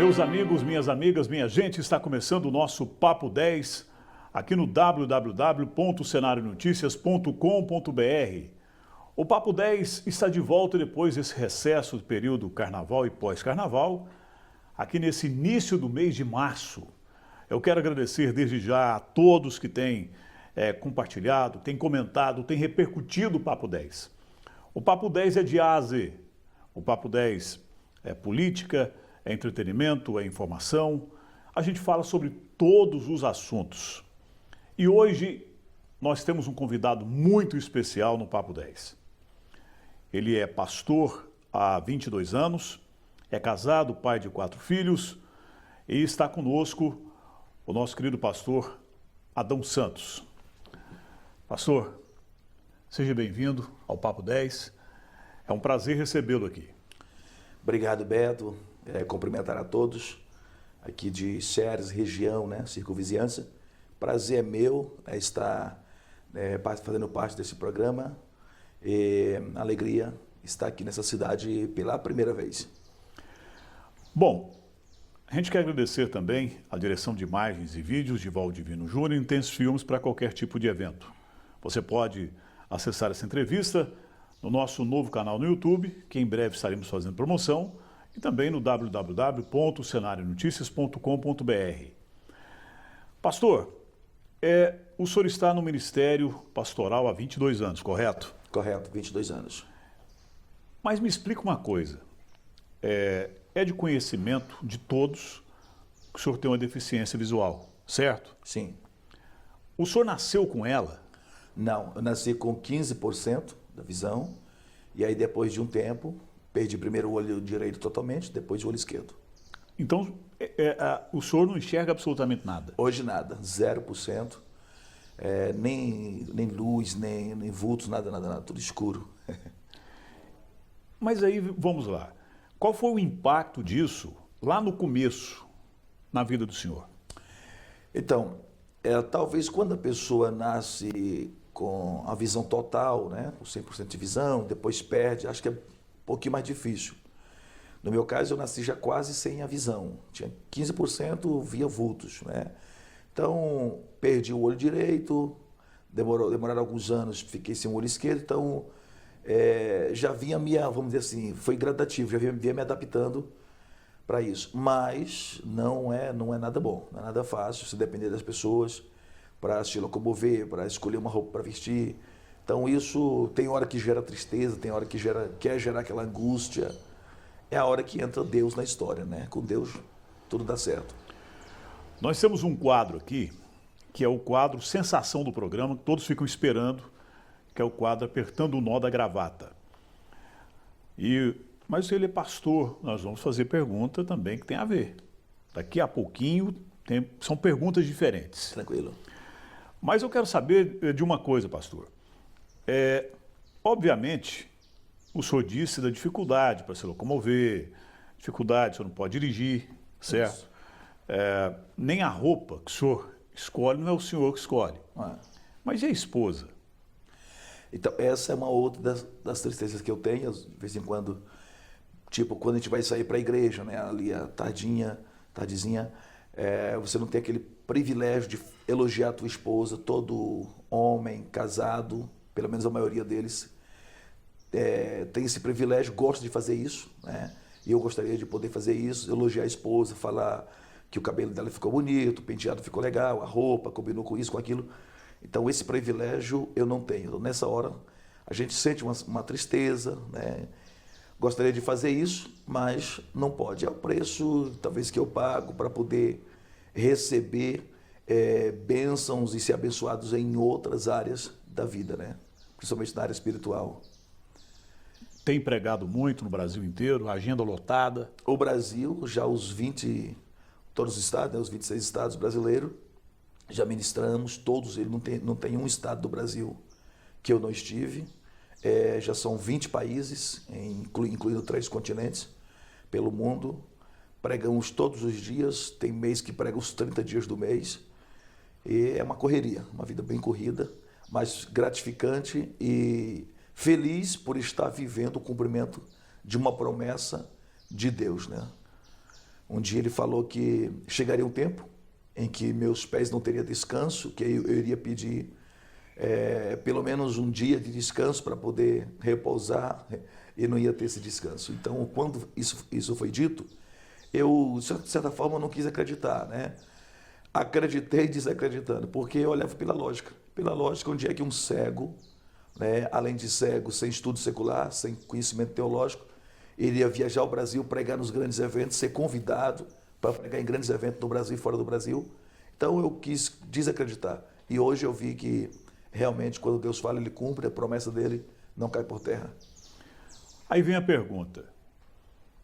Meus amigos, minhas amigas, minha gente, está começando o nosso Papo 10 aqui no www.cenarionoticias.com.br. O Papo 10 está de volta depois desse recesso do período carnaval e pós-carnaval, aqui nesse início do mês de março. Eu quero agradecer desde já a todos que têm compartilhado, têm comentado, têm repercutido o Papo 10. O Papo 10 é de A a Z. O Papo 10 é política, é entretenimento, é informação. A gente fala sobre todos os assuntos. E hoje nós temos um convidado muito especial no Papo 10. Ele é pastor há 22 anos, é casado, pai de 4 filhos e está conosco o nosso querido pastor Adão Santos. Pastor, seja bem-vindo ao Papo 10. É um prazer recebê-lo aqui. Obrigado, Beto. Cumprimentar a todos aqui de Ceres, região, circunvizinhança. Prazer é meu estar fazendo parte desse programa. Alegria estar aqui nessa cidade pela primeira vez. Bom, a gente quer agradecer também a direção de imagens e vídeos de Valdivino Júnior Intense Filmes para qualquer tipo de evento. Você pode acessar essa entrevista no nosso novo canal no YouTube, que em breve estaremos fazendo promoção, e também no www.cenarionoticias.com.br. Pastor, o senhor está no Ministério Pastoral há 22 anos, correto? Correto, 22 anos. Mas me explica uma coisa. É de conhecimento de todos que o senhor tem uma deficiência visual, certo? Sim. O senhor nasceu com ela? Não, eu nasci com 15% da visão, e aí depois de um tempo, perdi primeiro o olho direito totalmente, depois o olho esquerdo. Então, o senhor não enxerga absolutamente nada? Hoje nada, 0%, nem luz, nem vultos, nada, tudo escuro. Mas aí, vamos lá. Qual foi o impacto disso lá no começo, na vida do senhor? Então, talvez quando a pessoa nasce com a visão total, com 100% de visão, depois perde, acho que é um pouquinho mais difícil. No meu caso, eu nasci já quase sem a visão. Tinha 15% via vultos, Então, perdi o olho direito, demoraram alguns anos, fiquei sem o olho esquerdo, então já vinha vamos dizer assim, foi gradativo, já vinha me adaptando para isso. Mas não é nada bom, não é nada fácil, se depender das pessoas para se locomover, para escolher uma roupa para vestir. Então isso tem hora que gera tristeza, tem hora que quer gerar aquela angústia. É a hora que entra Deus na história, Com Deus tudo dá certo. Nós temos um quadro aqui, que é o quadro sensação do programa, que todos ficam esperando, que é o quadro Apertando o Nó da Gravata. Mas ele é pastor, nós vamos fazer pergunta também que tem a ver. Daqui a pouquinho são perguntas diferentes. Tranquilo. Mas eu quero saber de uma coisa, pastor. Obviamente, o senhor disse da dificuldade para se locomover, dificuldade, o senhor não pode dirigir, certo? Nem a roupa que o senhor escolhe, não é o senhor que escolhe. Mas e a esposa? Então, essa é uma outra das tristezas que eu tenho, de vez em quando, tipo, quando a gente vai sair para a igreja, ali a tardezinha, você não tem aquele privilégio de elogiar a tua esposa. Todo homem casado, pelo menos a maioria deles, tem esse privilégio, gosta de fazer isso, E eu gostaria de poder fazer isso, elogiar a esposa, falar que o cabelo dela ficou bonito, o penteado ficou legal, a roupa combinou com isso, com aquilo. Então esse privilégio eu não tenho. Então, nessa hora a gente sente uma tristeza, Gostaria de fazer isso, mas não pode. É o preço, talvez, que eu pago para poder receber bênçãos e ser abençoados em outras áreas da vida, Principalmente na área espiritual. Tem pregado muito no Brasil inteiro, agenda lotada. O Brasil, já todos os estados, os 26 estados brasileiros, já ministramos todos eles, não tem um estado do Brasil que eu não estive. Já são 20 países, incluindo 3 continentes, pelo mundo. Pregamos todos os dias, tem mês que prega os 30 dias do mês. E é uma correria, uma vida bem corrida, mas gratificante e feliz por estar vivendo o cumprimento de uma promessa de Deus, Um dia ele falou que chegaria um tempo em que meus pés não teriam descanso, que eu iria pedir pelo menos um dia de descanso para poder repousar e não ia ter esse descanso. Então, quando isso foi dito, eu, de certa forma, não quis acreditar, né? Acreditei desacreditando, porque eu olhava pela lógica. Pela lógica, onde é que um cego, né, além de cego, sem estudo secular, sem conhecimento teológico, iria viajar ao Brasil, pregar nos grandes eventos, ser convidado para pregar em grandes eventos no Brasil e fora do Brasil. Então eu quis desacreditar. E hoje eu vi que realmente quando Deus fala, Ele cumpre, a promessa dele não cai por terra. Aí vem a pergunta.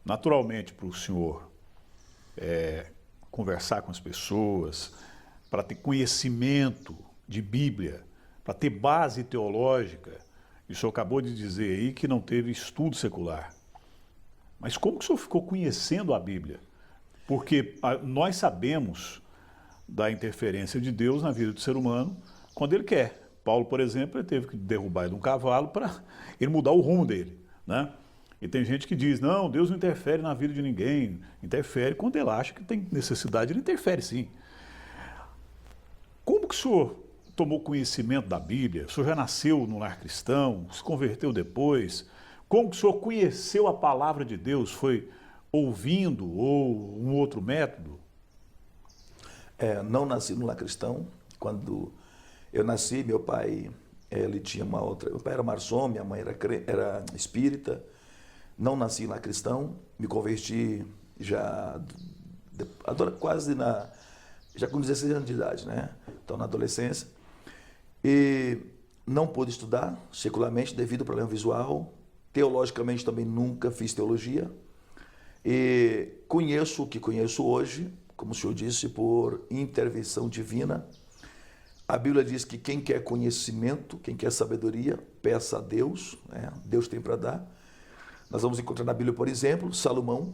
Naturalmente, para o senhor conversar com as pessoas, para ter conhecimento de Bíblia, para ter base teológica, e o senhor acabou de dizer aí que não teve estudo secular. Mas como que o senhor ficou conhecendo a Bíblia? Porque nós sabemos da interferência de Deus na vida do ser humano quando ele quer. Paulo, por exemplo, ele teve que derrubar ele de um cavalo para ele mudar o rumo dele, né? E tem gente que diz, não, Deus não interfere na vida de ninguém, interfere quando ele acha que tem necessidade, ele interfere sim. Como que o senhor tomou conhecimento da Bíblia? O senhor já nasceu no lar cristão, se converteu depois? Como que o senhor conheceu a palavra de Deus? Foi ouvindo ou um outro método? Não nasci no lar cristão. Quando eu nasci, meu pai, ele tinha uma outra... Meu pai era maçom, minha mãe era espírita. Não nasci lá cristão, me converti já já com 16 anos de idade, né? Então, na adolescência. E não pude estudar secularmente devido ao problema visual. Teologicamente também nunca fiz teologia. E conheço o que conheço hoje, como o senhor disse, por intervenção divina. A Bíblia diz que quem quer conhecimento, quem quer sabedoria, peça a Deus, né? Deus tem para dar. Nós vamos encontrar na Bíblia, por exemplo, Salomão,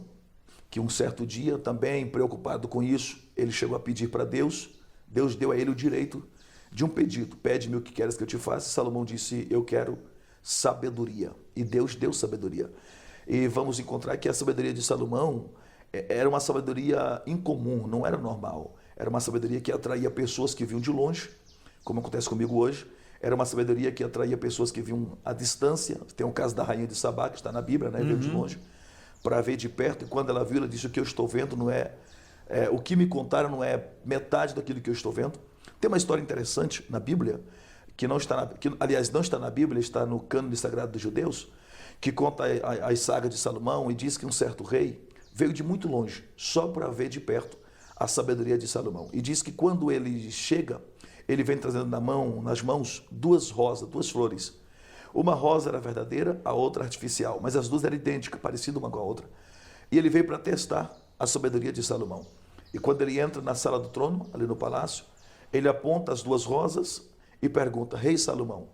que um certo dia, também preocupado com isso, ele chegou a pedir para Deus. Deus deu a ele o direito de um pedido. Pede-me o que queres que eu te faça. Salomão disse, eu quero sabedoria. E Deus deu sabedoria. E vamos encontrar que a sabedoria de Salomão era uma sabedoria incomum, não era normal. Era uma sabedoria que atraía pessoas que vinham de longe, como acontece comigo hoje. Era uma sabedoria que atraía pessoas que vinham à distância. Tem o caso da rainha de Sabá, que está na Bíblia, né? Veio de longe para ver de perto. E quando ela viu, ela disse, o que eu estou vendo não o que me contaram não é metade daquilo que eu estou vendo. Tem uma história interessante na Bíblia, que não está aliás, não está na Bíblia, está no cânone sagrado dos judeus, que conta as sagas de Salomão e diz que um certo rei veio de muito longe, só para ver de perto a sabedoria de Salomão. E diz que quando ele chega, ele vem trazendo nas mãos duas rosas, duas flores. Uma rosa era verdadeira, a outra artificial, mas as duas eram idênticas, parecidas uma com a outra. E ele veio para testar a sabedoria de Salomão. E quando ele entra na sala do trono, ali no palácio, ele aponta as duas rosas e pergunta, Rei Salomão,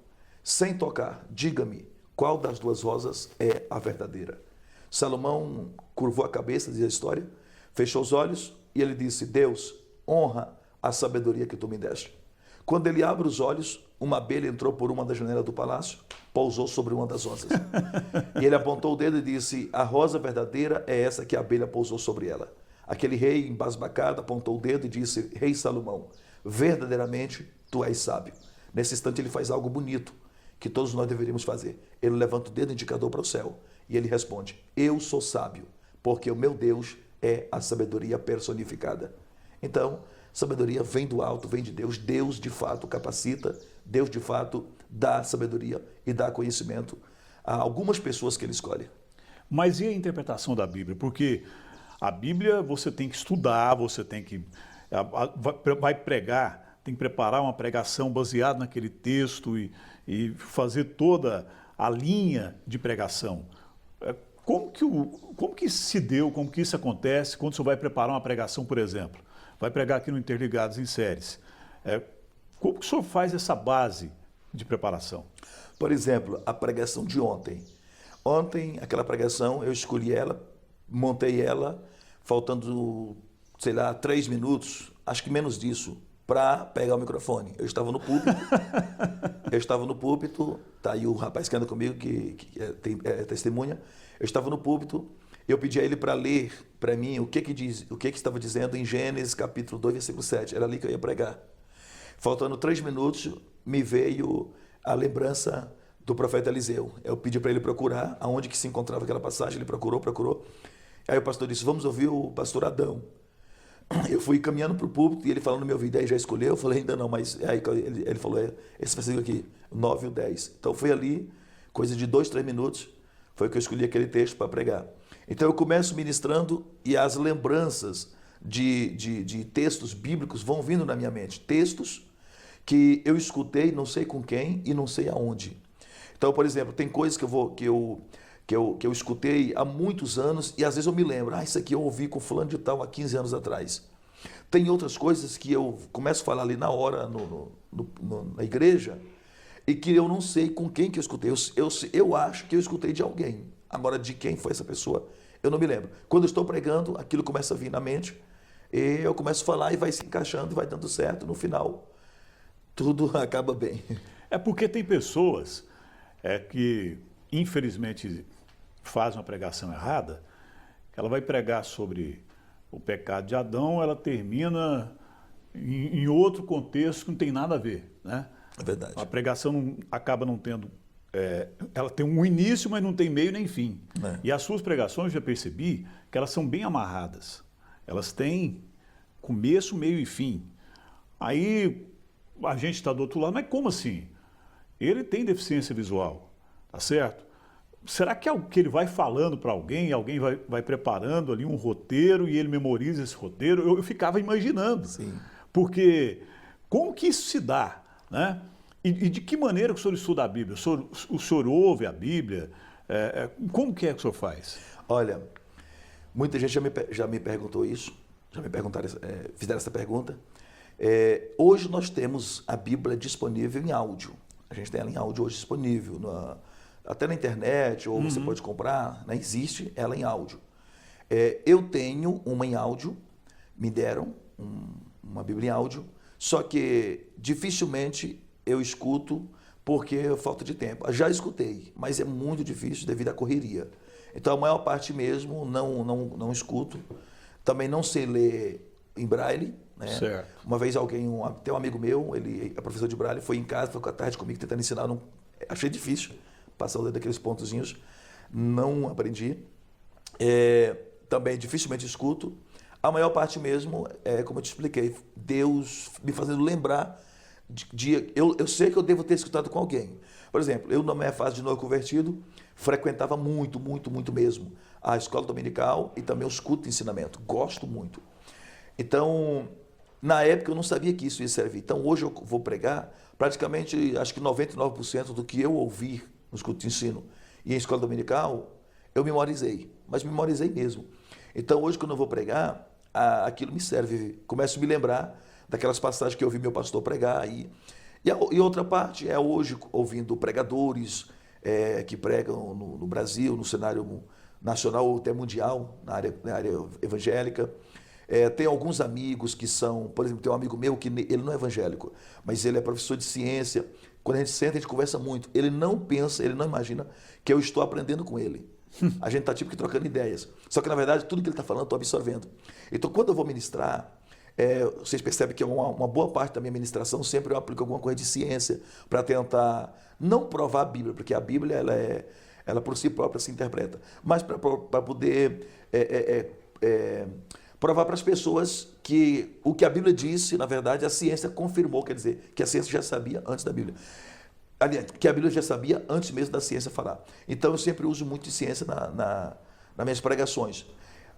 sem tocar, diga-me, qual das duas rosas é a verdadeira? Salomão curvou a cabeça, diz a história, fechou os olhos e ele disse, Deus, honra a sabedoria que tu me deste. Quando ele abre os olhos, uma abelha entrou por uma das janelas do palácio, pousou sobre uma das rosas. E ele apontou o dedo e disse, a rosa verdadeira é essa que a abelha pousou sobre ela. Aquele rei, embasbacado, apontou o dedo e disse, Rei Salomão, verdadeiramente tu és sábio. Nesse instante ele faz algo bonito, que todos nós deveríamos fazer. Ele levanta o dedo indicador para o céu e ele responde, eu sou sábio, porque o meu Deus é a sabedoria personificada. Então, sabedoria vem do alto, vem de Deus. Deus, de fato, capacita. Deus, de fato, dá sabedoria e dá conhecimento a algumas pessoas que Ele escolhe. Mas e a interpretação da Bíblia? Porque a Bíblia você tem que estudar, você tem que... vai pregar, tem que preparar uma pregação baseada naquele texto e fazer toda a linha de pregação. Como que se deu, como que isso acontece quando você vai preparar uma pregação, por exemplo? Vai pregar aqui no Interligados em Séries. Como que o senhor faz essa base de preparação? Por exemplo, a pregação de ontem. Ontem, aquela pregação, eu escolhi ela, montei ela, faltando, 3 minutos, acho que menos disso, para pegar o microfone. Eu estava no púlpito, tá aí o rapaz que anda comigo, que é testemunha. Eu estava no púlpito eu pedi a ele para ler para mim o que estava dizendo em Gênesis capítulo 2, versículo 7. Era ali que eu ia pregar. Faltando 3 minutos, me veio a lembrança do profeta Eliseu. Eu pedi para ele procurar aonde que se encontrava aquela passagem. Ele procurou. Aí o pastor disse, vamos ouvir o pastor Adão. Eu fui caminhando para o púlpito e ele falando no meu ouvido, aí já escolheu? Eu falei, ainda não, mas aí ele falou, esse versículo aqui, o 9 e o 10. Então foi ali, coisa de 2, 3 minutos, foi que eu escolhi aquele texto para pregar. Então eu começo ministrando e as lembranças de textos bíblicos vão vindo na minha mente. Textos que eu escutei, não sei com quem e não sei aonde. Então, por exemplo, tem coisas que eu escutei há muitos anos e às vezes eu me lembro, isso aqui eu ouvi com fulano de tal há 15 anos atrás. Tem outras coisas que eu começo a falar ali na hora na igreja e que eu não sei com quem que eu escutei. Eu acho que eu escutei de alguém. Agora, de quem foi essa pessoa, eu não me lembro. Quando eu estou pregando, aquilo começa a vir na mente e eu começo a falar e vai se encaixando, vai dando certo. No final, tudo acaba bem. É porque tem pessoas que, infelizmente, fazem uma pregação errada, ela vai pregar sobre o pecado de Adão, ela termina em outro contexto que não tem nada a ver, né? É verdade. A pregação acaba não tendo... ela tem um início, mas não tem meio nem fim. E as suas pregações, eu já percebi que elas são bem amarradas. Elas têm começo, meio e fim. Aí a gente está do outro lado, mas como assim? Ele tem deficiência visual, tá certo? Será que é o que ele vai falando para alguém, alguém vai preparando ali um roteiro e ele memoriza esse roteiro? Eu ficava imaginando. Sim. Porque como que isso se dá, né? E de que maneira que o senhor estuda a Bíblia? O senhor ouve a Bíblia? Como que é que o senhor faz? Olha, muita gente já me perguntou isso, já me perguntaram, fizeram essa pergunta. Hoje nós temos a Bíblia disponível em áudio. A gente tem ela em áudio hoje disponível, até na internet, ou você pode comprar, né? Existe ela em áudio. Eu tenho uma em áudio, me deram uma Bíblia em áudio, só que dificilmente eu escuto porque falta de tempo. Já escutei, mas é muito difícil devido à correria. Então a maior parte mesmo não escuto. Também não sei ler em braille, né? Certo. Uma vez tem um amigo meu, ele é professor de braille, foi em casa, foi com a tarde comigo tentando ensinar, achei difícil passar o dedo daqueles pontozinhos, não aprendi. Também dificilmente escuto. A maior parte mesmo, como eu te expliquei, Deus me fazendo lembrar eu sei que eu devo ter escutado com alguém. Por exemplo, eu na minha fase de novo convertido, frequentava muito mesmo a escola dominical e também os cultos de ensinamento. Gosto muito. Então, na época eu não sabia que isso ia servir. Então, hoje eu vou pregar, praticamente, acho que 99% do que eu ouvi nos cultos de ensino e em escola dominical, eu memorizei. Mas memorizei mesmo. Então, hoje, quando eu vou pregar, aquilo me serve. Começo a me lembrar daquelas passagens que eu ouvi meu pastor pregar. E outra parte é hoje ouvindo pregadores que pregam no Brasil, no cenário nacional ou até mundial, na área evangélica. Tem alguns amigos que são, por exemplo, tem um amigo meu que ele não é evangélico, mas ele é professor de ciência. Quando a gente senta, a gente conversa muito. Ele não pensa, ele não imagina que eu estou aprendendo com ele. A gente está tipo que trocando ideias. Só que, na verdade, tudo que ele está falando, eu estou absorvendo. Então, quando eu vou ministrar, vocês percebem que uma boa parte da minha ministração sempre eu aplico alguma coisa de ciência para tentar não provar a Bíblia, porque a Bíblia ela por si própria se interpreta, mas para poder provar para as pessoas que o que a Bíblia disse, na verdade, a ciência confirmou, quer dizer, que a ciência já sabia antes da Bíblia. Aliás, que a Bíblia já sabia antes mesmo da ciência falar. Então, eu sempre uso muito de ciência nas minhas pregações.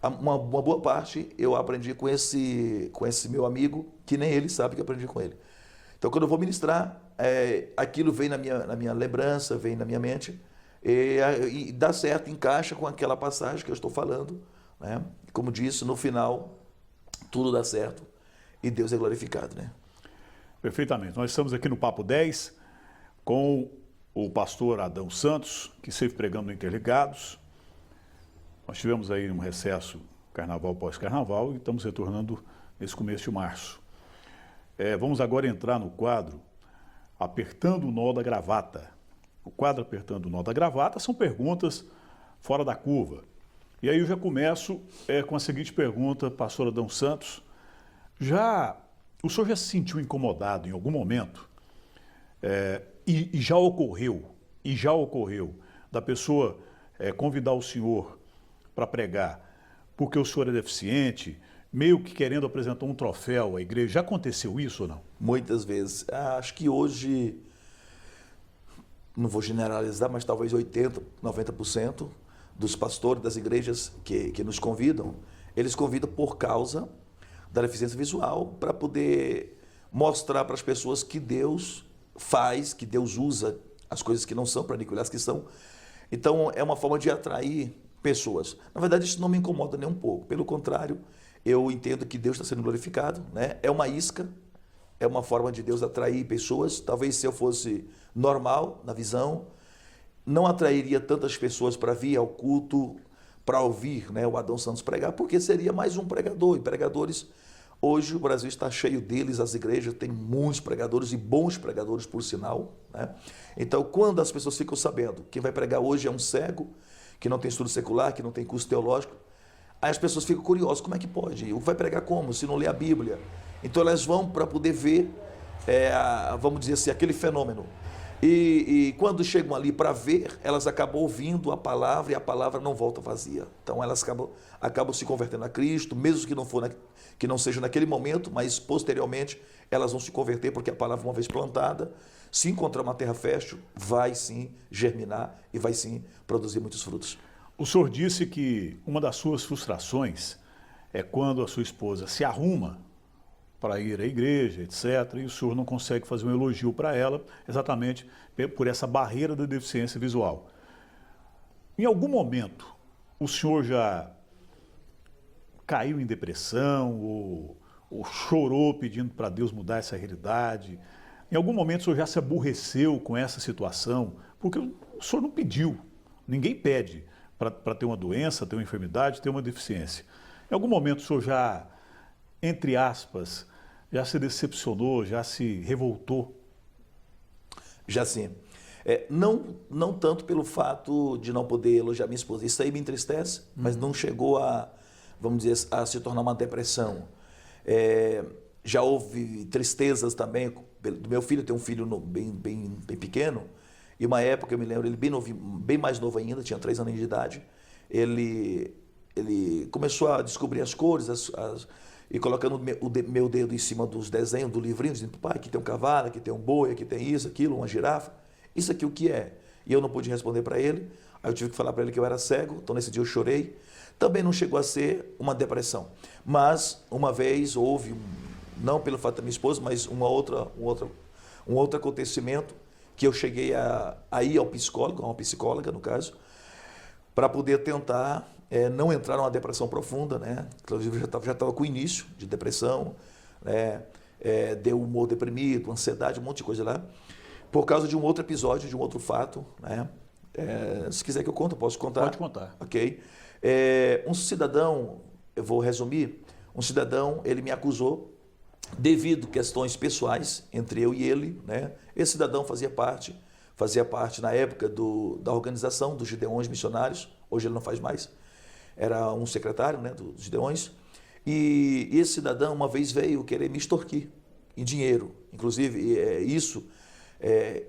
Uma boa parte eu aprendi com esse meu amigo, que nem ele sabe que eu aprendi com ele. Então, quando eu vou ministrar, aquilo vem na minha lembrança, vem na minha mente, e dá certo, encaixa com aquela passagem que eu estou falando, né? Como disse, no final, tudo dá certo e Deus é glorificado, né? Perfeitamente. Nós estamos aqui no Papo 10 com o pastor Adão Santos, que esteve pregando no Interligados. Nós tivemos aí um recesso carnaval pós-carnaval e estamos retornando nesse começo de março. Vamos agora entrar no quadro Apertando o Nó da Gravata. O quadro Apertando o Nó da Gravata são perguntas fora da curva. E aí eu já começo com a seguinte pergunta, pastor Adão Santos. O senhor já se sentiu incomodado em algum momento? E já ocorreu da pessoa convidar o senhor para pregar porque o senhor é deficiente, meio que querendo apresentar um troféu à igreja. Já aconteceu isso ou não? Muitas vezes. Acho que hoje, não vou generalizar, mas talvez 80%, 90% dos pastores das igrejas que nos convidam, eles convidam por causa da deficiência visual, para poder mostrar para as pessoas que Deus faz, que Deus usa as coisas que não são para aniquilar as que são. Então, é uma forma de atrair pessoas. Na verdade, isso não me incomoda nem um pouco. Pelo contrário, eu entendo que Deus está sendo glorificado, né? É uma isca, é uma forma de Deus atrair pessoas. Talvez se eu fosse normal na visão, não atrairia tantas pessoas para vir ao culto, para ouvir, né, o Adão Santos pregar, porque seria mais um pregador. E pregadores, hoje o Brasil está cheio deles, as igrejas têm muitos pregadores e bons pregadores, por sinal, né? Então, quando as pessoas ficam sabendo que quem vai pregar hoje é um cego, que não tem estudo secular, que não tem curso teológico, aí as pessoas ficam curiosas, como é que pode? Vai pregar como? Se não lê a Bíblia. Então elas vão para poder ver, vamos dizer assim, aquele fenômeno. E quando chegam ali para ver, elas acabam ouvindo a palavra e a palavra não volta vazia. Então elas acabam se convertendo a Cristo, mesmo que não seja naquele momento, mas posteriormente elas vão se converter, porque a palavra, uma vez plantada, se encontrar uma terra fértil, vai sim germinar e vai sim produzir muitos frutos. O senhor disse que uma das suas frustrações é quando a sua esposa se arruma para ir à igreja, etc., e o senhor não consegue fazer um elogio para ela, exatamente por essa barreira da deficiência visual. Em algum momento, o senhor já caiu em depressão ou chorou pedindo para Deus mudar essa realidade? Em algum momento o senhor já se aborreceu com essa situação? Porque o senhor não pediu, ninguém pede para ter uma doença, ter uma enfermidade, ter uma deficiência. Em algum momento o senhor já, entre aspas, já se decepcionou, já se revoltou? Já sim. Não tanto pelo fato de não poder elogiar minha esposa. Isso aí me entristece, mas não chegou a, vamos dizer, a se tornar uma depressão. Já houve tristezas também do meu filho. Eu tenho um filho bem pequeno, e uma época, eu me lembro, ele bem mais novo ainda, tinha 3 anos de idade, ele começou a descobrir as cores, e colocando o meu dedo em cima dos desenhos, do livrinho, dizendo, pai, aqui tem um cavalo, aqui tem um boi, aqui tem isso, aquilo, uma girafa, isso aqui o que é? E eu não pude responder para ele, aí eu tive que falar para ele que eu era cego, então nesse dia eu chorei. Também não chegou a ser uma depressão, mas uma vez houve, não pelo fato da minha esposa, mas um outro acontecimento, que eu cheguei a ir ao psicólogo, a uma psicóloga no caso, para poder tentar não entrar numa depressão profunda, né? Inclusive eu já estava com início de depressão, né? Deu humor deprimido, ansiedade, um monte de coisa lá, por causa de um outro episódio, de um outro fato, né? Se quiser que eu conte, eu posso contar. Pode contar. Ok. Um cidadão, eu vou resumir, um cidadão, ele me acusou devido a questões pessoais entre eu e ele, né? Esse cidadão fazia parte na época da organização dos Gideões Missionários, hoje ele não faz mais, era um secretário, né, dos Gideões, e esse cidadão uma vez veio querer me extorquir em dinheiro. Inclusive, isso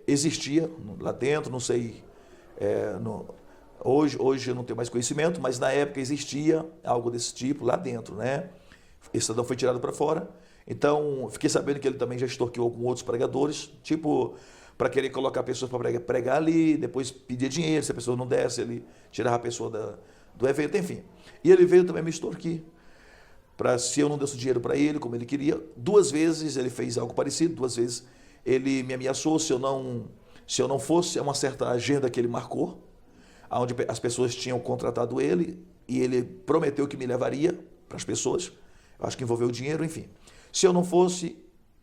existia lá dentro, não sei, hoje eu não tenho mais conhecimento, mas na época existia algo desse tipo lá dentro, né? Esse cidadão foi tirado para fora. Então, fiquei sabendo que ele também já extorquiu alguns outros pregadores, tipo, para querer colocar pessoas para pregar ali, depois pedir dinheiro, se a pessoa não desse, ele tirava a pessoa do evento, enfim. E ele veio também me extorquir, se eu não desse dinheiro para ele, como ele queria. 2 vezes ele fez algo parecido, 2 vezes ele me ameaçou se eu não fosse a uma certa agenda que ele marcou, onde as pessoas tinham contratado ele, e ele prometeu que me levaria para as pessoas, acho que envolveu dinheiro, enfim. Se eu não fosse,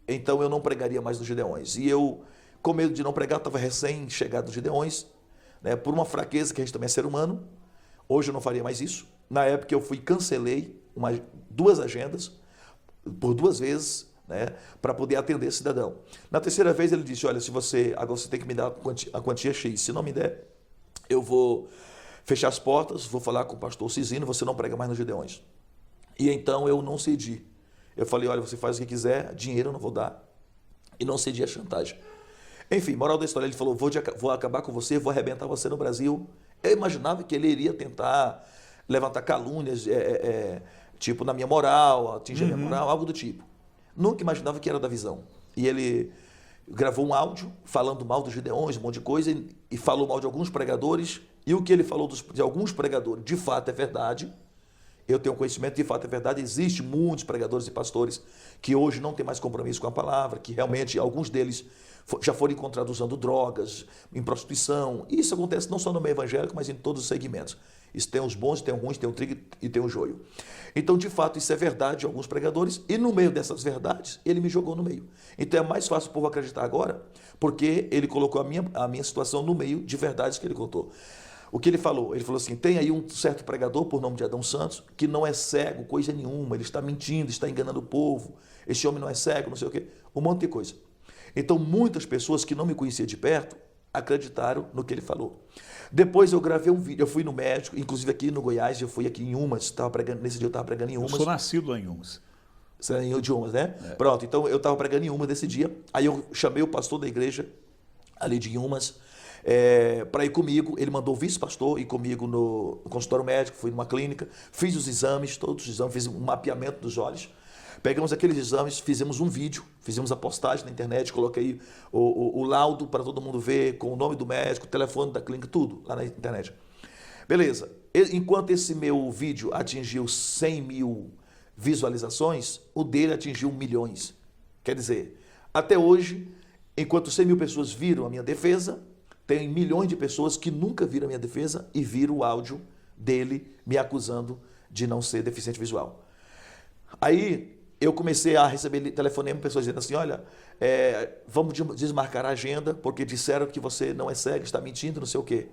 então eu não pregaria mais nos Gideões. E eu, com medo de não pregar, estava recém-chegado nos Gideões, né, por uma fraqueza, que a gente também é ser humano. Hoje eu não faria mais isso. Na época eu cancelei 2 agendas, por 2 vezes, né, para poder atender esse cidadão. Na 3ª vez ele disse, olha, agora você tem que me dar a quantia X. Se não me der, eu vou fechar as portas, vou falar com o pastor Cisino, você não prega mais nos Gideões. E então eu não cedi. Eu falei, olha, você faz o que quiser, dinheiro eu não vou dar. E não cedi a chantagem. Enfim, moral da história, ele falou, vou acabar com você, vou arrebentar você no Brasil. Eu imaginava que ele iria tentar levantar calúnias, tipo, na minha moral, atingir a minha moral, algo do tipo. Nunca imaginava que era da visão. E ele gravou um áudio falando mal dos Gideões, um monte de coisa, e falou mal de alguns pregadores. E o que ele falou de alguns pregadores, de fato é verdade. Eu tenho conhecimento, de fato é verdade. Existem muitos pregadores e pastores que hoje não têm mais compromisso com a palavra, que realmente alguns deles já foram encontrados usando drogas, em prostituição. E isso acontece não só no meio evangélico, mas em todos os segmentos. Isso tem os bons, tem os ruins, tem o trigo e tem o joio. Então, de fato, isso é verdade de alguns pregadores, e no meio dessas verdades, ele me jogou no meio. Então é mais fácil o povo acreditar agora, porque ele colocou a minha situação no meio de verdades que ele contou. O que ele falou? Ele falou assim, tem aí um certo pregador, por nome de Adão Santos, que não é cego, coisa nenhuma, ele está mentindo, está enganando o povo, esse homem não é cego, não sei o quê, um monte de coisa. Então, muitas pessoas que não me conheciam de perto acreditaram no que ele falou. Depois eu gravei um vídeo, eu fui no médico, inclusive aqui no Goiás, eu fui aqui em Umas, nesse dia eu estava pregando em Umas. Eu sou nascido lá em Umas. Você é de Umas, né? É. Pronto, então eu estava pregando em Umas desse dia, aí eu chamei o pastor da igreja ali de Umas para ir comigo, ele mandou o vice-pastor ir comigo no consultório médico, fui numa clínica, fiz os exames, todos os exames, fiz um mapeamento dos olhos, pegamos aqueles exames, fizemos um vídeo, fizemos a postagem na internet, coloquei o laudo para todo mundo ver, com o nome do médico, o telefone da clínica, tudo lá na internet. Beleza. Enquanto esse meu vídeo atingiu 100 mil visualizações, o dele atingiu milhões. Quer dizer, até hoje, enquanto 100 mil pessoas viram a minha defesa, tem milhões de pessoas que nunca viram a minha defesa e viram o áudio dele me acusando de não ser deficiente visual. Aí eu comecei a receber telefonema, pessoas dizendo assim, olha, vamos desmarcar a agenda, porque disseram que você não é cego, está mentindo, não sei o quê.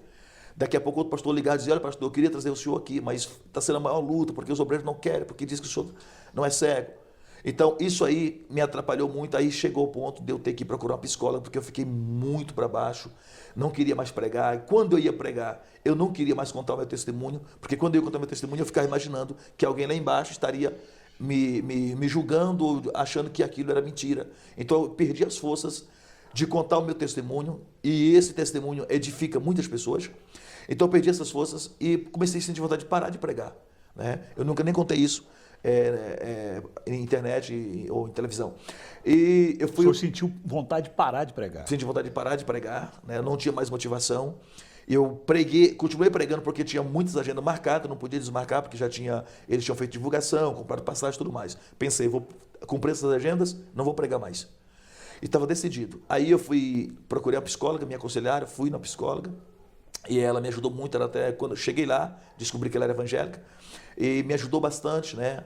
Daqui a pouco outro pastor ligar e dizer, olha pastor, eu queria trazer o senhor aqui, mas está sendo a maior luta, porque os obreiros não querem, porque diz que o senhor não é cego. Então isso aí me atrapalhou muito, aí chegou o ponto de eu ter que procurar uma psicóloga, porque eu fiquei muito para baixo, não queria mais pregar. Quando eu ia pregar, eu não queria mais contar o meu testemunho, porque quando eu ia contar o meu testemunho, eu ficava imaginando que alguém lá embaixo estaria me julgando, achando que aquilo era mentira. Então eu perdi as forças de contar o meu testemunho, e esse testemunho edifica muitas pessoas. Então eu perdi essas forças e comecei a sentir vontade de parar de pregar, né? Eu nunca nem contei isso em internet ou em televisão. E eu fui. O senhor sentiu vontade de parar de pregar? Senti vontade de parar de pregar, né? Eu não tinha mais motivação. Eu continuei pregando porque tinha muitas agendas marcadas, não podia desmarcar porque eles tinham feito divulgação, comprado passagem e tudo mais. Pensei, vou cumprir essas agendas, não vou pregar mais. E estava decidido. Aí eu procurei a psicóloga, me aconselharam, fui na psicóloga, e ela me ajudou muito, até quando eu cheguei lá, descobri que ela era evangélica, e me ajudou bastante, né?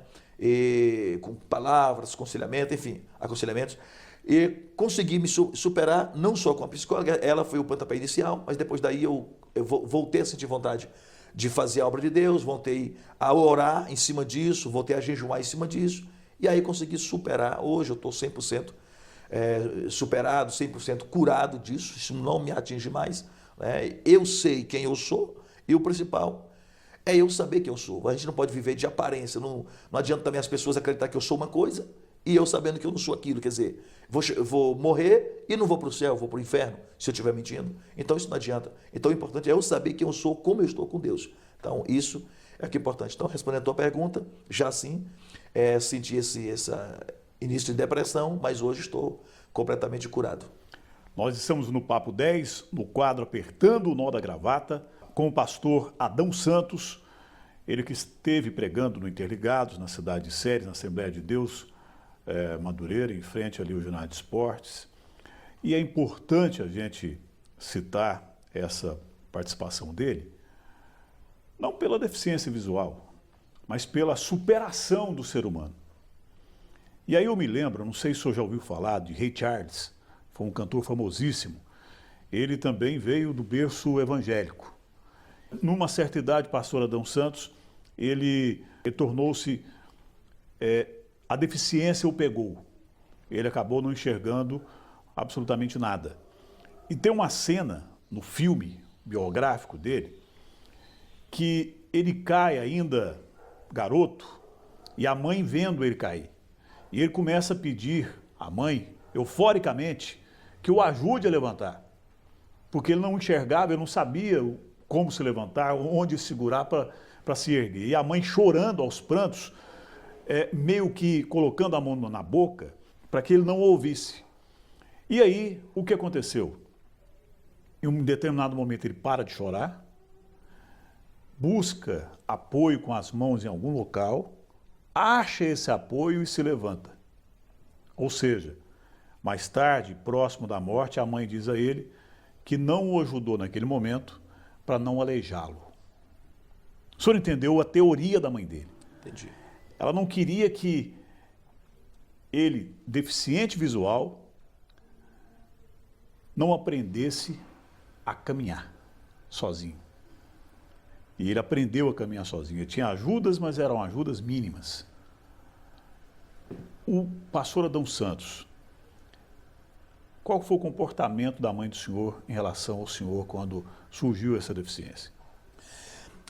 Com palavras, aconselhamentos, e consegui me superar, não só com a psicóloga, ela foi o pontapé inicial, mas depois daí eu voltei a sentir vontade de fazer a obra de Deus, voltei a orar em cima disso, voltei a jejuar em cima disso, e aí consegui superar. Hoje eu estou 100% superado, 100% curado disso, isso não me atinge mais, né? Eu sei quem eu sou, e o principal é eu saber quem eu sou. A gente não pode viver de aparência, não adianta também as pessoas acreditar que eu sou uma coisa e eu sabendo que eu não sou aquilo. Quer dizer, vou morrer e não vou para o céu, vou para o inferno se eu estiver mentindo. Então isso não adianta. Então o importante é eu saber quem eu sou, como eu estou com Deus. Então isso é o que é importante. Então, respondendo a tua pergunta, já sim, senti esse início de depressão, mas hoje estou completamente curado. Nós estamos no Papo 10, no quadro Apertando o Nó da Gravata, com o pastor Adão Santos, ele que esteve pregando no Interligados, na cidade de Séries, na Assembleia de Deus, Madureira, em frente ali ao ginásio de esportes. E é importante a gente citar essa participação dele, não pela deficiência visual, mas pela superação do ser humano. E aí eu me lembro, não sei se o senhor já ouviu falar de Ray Charles, foi um cantor famosíssimo. Ele também veio do berço evangélico. Numa certa idade, pastor Adão Santos, ele tornou-se... a deficiência o pegou. Ele acabou não enxergando absolutamente nada. E tem uma cena no filme biográfico dele que ele cai ainda garoto e a mãe vendo ele cair. E ele começa a pedir à mãe, euforicamente, que o ajude a levantar. Porque ele não enxergava, ele não sabia como se levantar, onde segurar para se erguer. E a mãe chorando aos prantos, meio que colocando a mão na boca, para que ele não ouvisse. E aí, o que aconteceu? Em um determinado momento ele para de chorar, busca apoio com as mãos em algum local, acha esse apoio e se levanta. Ou seja, mais tarde, próximo da morte, a mãe diz a ele que não o ajudou naquele momento para não aleijá-lo. O senhor entendeu a teoria da mãe dele? Entendi. Ela não queria que ele, deficiente visual, não aprendesse a caminhar sozinho. E ele aprendeu a caminhar sozinho. Ele tinha ajudas, mas eram ajudas mínimas. O pastor Adão Santos, qual foi o comportamento da mãe do senhor em relação ao senhor quando surgiu essa deficiência?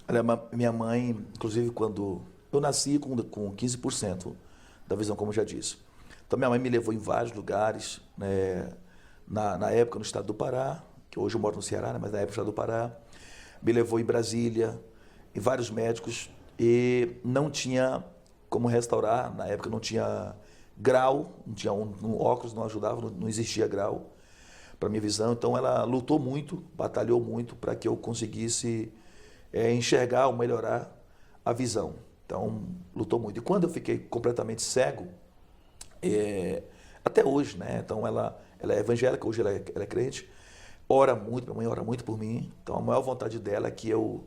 Olha, minha mãe, inclusive quando eu nasci com 15% da visão, como eu já disse. Então minha mãe me levou em vários lugares, né, na época no estado do Pará, que hoje eu moro no Ceará, né, mas na época no estado do Pará, me levou em Brasília, em vários médicos, e não tinha como restaurar, na época não tinha grau, não tinha um óculos, não ajudava, não existia grau para minha visão, então ela lutou muito, batalhou muito para que eu conseguisse enxergar ou melhorar a visão. Então, lutou muito. E quando eu fiquei completamente cego, até hoje, né? Então, ela é evangélica, hoje ela é crente, ora muito, minha mãe ora muito por mim. Então, a maior vontade dela é que eu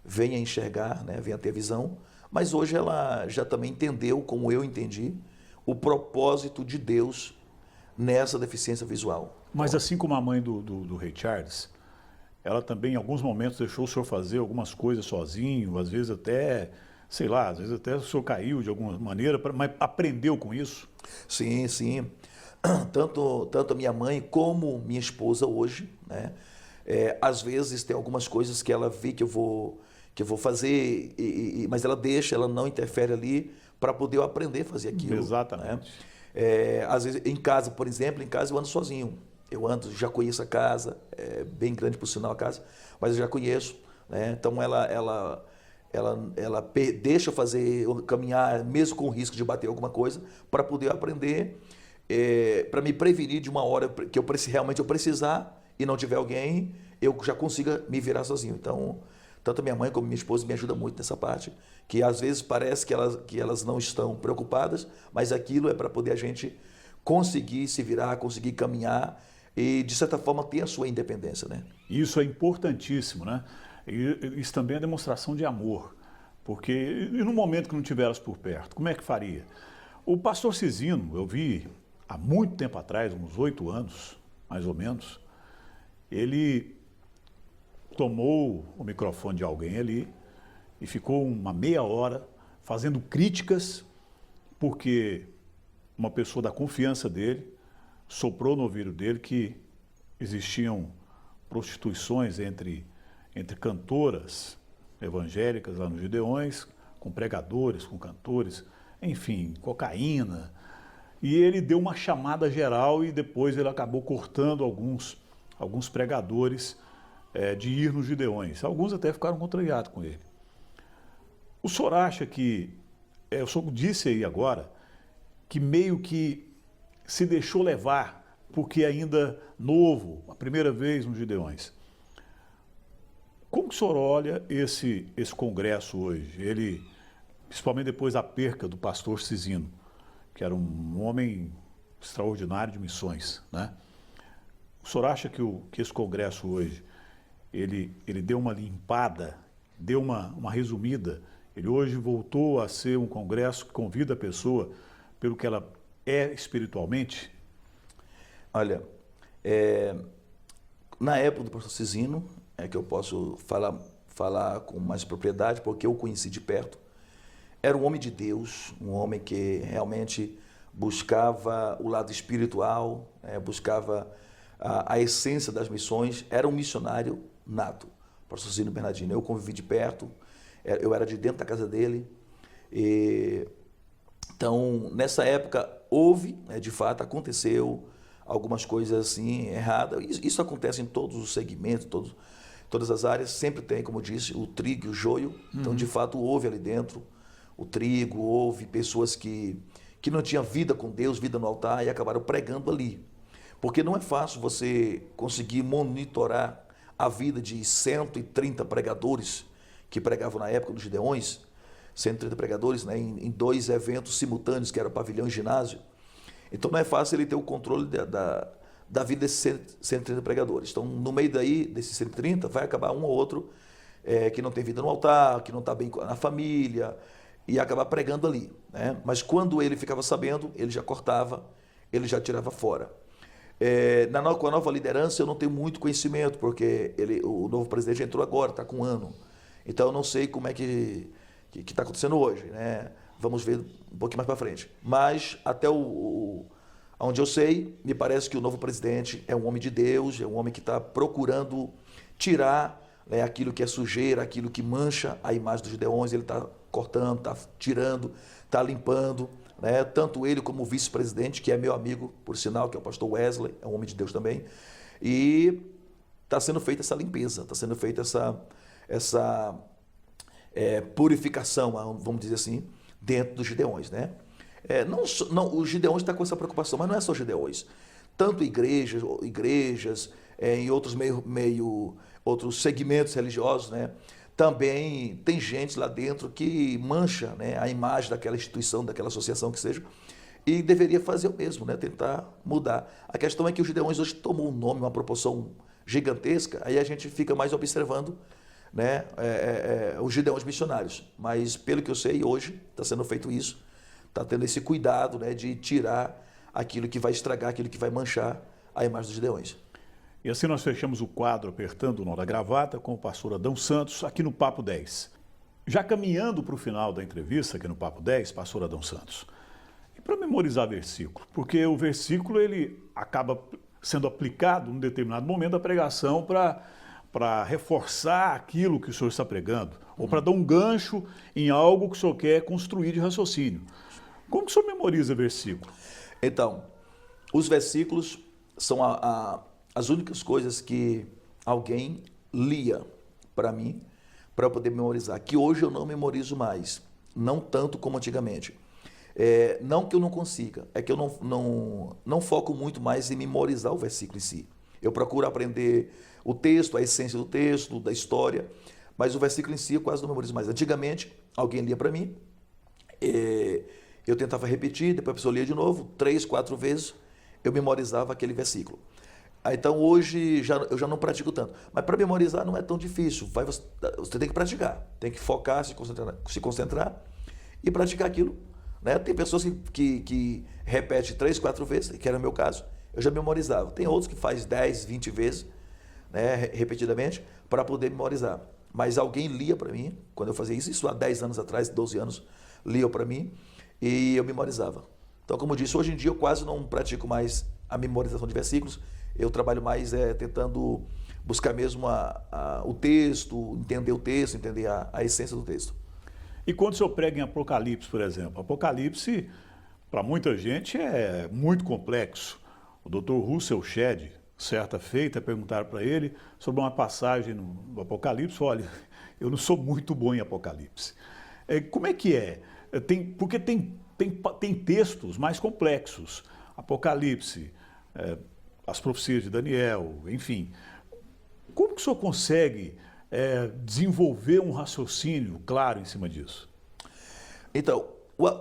venha enxergar, né? Venha ter visão. Mas hoje ela já também entendeu, como eu entendi, o propósito de Deus nessa deficiência visual. Mas assim como a mãe do Rei Charles, ela também em alguns momentos deixou o senhor fazer algumas coisas sozinho, às vezes até, sei lá, às vezes até o senhor caiu de alguma maneira, mas aprendeu com isso? Sim, sim. Tanto a minha mãe como minha esposa hoje, né? Às vezes tem algumas coisas que ela vê que eu vou fazer, mas ela deixa, ela não interfere ali para poder eu aprender a fazer aquilo. Exatamente. Né? Às vezes em casa, por exemplo, em casa eu ando sozinho. Eu ando, já conheço a casa, bem grande por sinal a casa, mas eu já conheço, né? Então ela deixa eu fazer, eu caminhar, mesmo com o risco de bater alguma coisa, para poder aprender, para me prevenir de uma hora que realmente eu precisar e não tiver alguém, eu já consiga me virar sozinho. Então, tanto a minha mãe como minha esposa me ajudam muito nessa parte, que às vezes parece que elas não estão preocupadas, mas aquilo é para poder a gente conseguir se virar, conseguir caminhar e, de certa forma, ter a sua independência, né? Isso é importantíssimo, né? E isso também é demonstração de amor, porque e no momento que não tiveras por perto, como é que faria? O pastor Cisino, eu vi há muito tempo atrás, uns 8 anos, mais ou menos, ele tomou o microfone de alguém ali e ficou uma meia hora fazendo críticas, porque uma pessoa da confiança dele soprou no ouvido dele que existiam prostituições entre cantoras evangélicas lá nos Gideões, com pregadores, com cantores, enfim, cocaína. E ele deu uma chamada geral e depois ele acabou cortando alguns pregadores de ir nos Gideões. Alguns até ficaram contrariados com ele. O senhor acha que, o senhor disse aí agora, que meio que se deixou levar, porque ainda novo, a primeira vez nos Gideões. Como que o senhor olha esse congresso hoje? Ele, principalmente depois da perca do pastor Cisino, que era um homem extraordinário de missões, né? O senhor acha que esse congresso hoje, ele deu uma limpada, deu uma resumida, ele hoje voltou a ser um congresso que convida a pessoa pelo que ela é espiritualmente? Olha, na época do pastor Cisino, que eu posso falar com mais propriedade, porque eu conheci de perto, era um homem de Deus, um homem que realmente buscava o lado espiritual, buscava a essência das missões, era um missionário nato, pastor Cisino Bernardino. Eu convivi de perto, Eu era de dentro da casa dele. E, então, nessa época, houve, né, de fato, aconteceu algumas coisas assim erradas. Isso acontece em todos os segmentos, todas as áreas. Sempre tem, como eu disse, o trigo e o joio. Então, de fato, houve ali dentro o trigo, houve pessoas que não tinham vida com Deus, vida no altar, e acabaram pregando ali. Porque não é fácil você conseguir monitorar a vida de 130 pregadores que pregavam na época dos Gideões, 130 pregadores, né, em 2 eventos simultâneos, que era pavilhão e ginásio. Então não é fácil ele ter o controle da vida desses 130 pregadores. Então, no meio daí, desses 130, vai acabar um ou outro que não tem vida no altar, que não está bem na família, e acabar pregando ali, né? Mas quando ele ficava sabendo, ele já cortava, ele já tirava fora. Com a nova liderança, eu não tenho muito conhecimento, porque o novo presidente entrou agora, está com 1 ano. Então, eu não sei como é que está acontecendo hoje, né? Vamos ver um pouquinho mais para frente. Mas, até onde eu sei, me parece que o novo presidente é um homem de Deus, é um homem que está procurando tirar, né, aquilo que é sujeira, aquilo que mancha a imagem dos Gideões. Ele está cortando, está tirando, está limpando, né? Tanto ele como o vice-presidente, que é meu amigo, por sinal, que é o pastor Wesley, é um homem de Deus também. E está sendo feita essa limpeza, está sendo feita essa purificação, vamos dizer assim, dentro dos Gideões, né? Não, os Gideões estão com essa preocupação, mas não é só Gideões. Tanto igrejas em outros outros segmentos religiosos, né? Também tem gente lá dentro que mancha, né, a imagem daquela instituição, daquela associação que seja, e deveria fazer o mesmo, né? Tentar mudar. A questão é que os Gideões hoje tomou um nome, uma proporção gigantesca, aí a gente fica mais observando, né, os Gideões missionários. Mas, pelo que eu sei, hoje está sendo feito isso, está tendo esse cuidado, né, de tirar aquilo que vai estragar, aquilo que vai manchar a imagem dos Gideões. E assim nós fechamos o quadro Apertando o Nó da Gravata com o pastor Adão Santos aqui no Papo 10. Já caminhando para o final da entrevista aqui no Papo 10, pastor Adão Santos, e para memorizar versículo, porque o versículo ele acaba sendo aplicado em um determinado momento da pregação para reforçar aquilo que o senhor está pregando, ou para dar um gancho em algo que o senhor quer construir de raciocínio. Como que o senhor memoriza versículo? Então, os versículos são as únicas coisas que alguém lia para mim, para eu poder memorizar, que hoje eu não memorizo mais, não tanto como antigamente. Não que eu não consiga, é que eu não foco muito mais em memorizar o versículo em si. Eu procuro aprender o texto, a essência do texto, da história, mas o versículo em si eu quase não memorizo mais. Antigamente, alguém lia para mim, eu tentava repetir, depois a pessoa lia de novo, 3, 4 vezes, eu memorizava aquele versículo. Então hoje eu já não pratico tanto. Mas para memorizar não é tão difícil. Você tem que praticar, tem que focar, se concentrar e praticar aquilo, né? Tem pessoas que repetem 3, 4 vezes, que era o meu caso, eu já memorizava. Tem outros que faz 10, 20 vezes, né, repetidamente, para poder memorizar. Mas alguém lia para mim, quando eu fazia isso há 10 anos atrás, 12 anos, lia para mim e eu memorizava. Então, como eu disse, hoje em dia eu quase não pratico mais a memorização de versículos. Eu trabalho mais tentando buscar mesmo o texto, entender a essência do texto. E quando o senhor prega em Apocalipse, por exemplo, Apocalipse, para muita gente, é muito complexo. O Dr. Russell Shedd, certa feita, perguntaram para ele sobre uma passagem no Apocalipse. Olha, eu não sou muito bom em Apocalipse. Como é que é? Porque tem textos mais complexos. Apocalipse, as profecias de Daniel, enfim. Como que o senhor consegue desenvolver um raciocínio claro em cima disso? Então,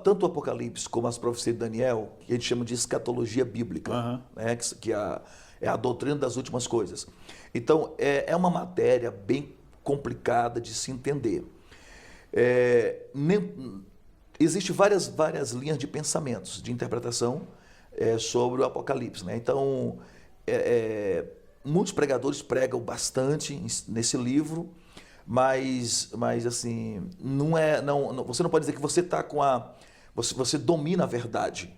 tanto o Apocalipse como as profecias de Daniel, que a gente chama de escatologia bíblica, né, que é a doutrina das últimas coisas. Então, é uma matéria bem complicada de se entender. Existem várias linhas de pensamentos, de interpretação sobre o Apocalipse, né? Então, muitos pregadores pregam bastante nesse livro, mas assim, você não pode dizer que você está você domina a verdade,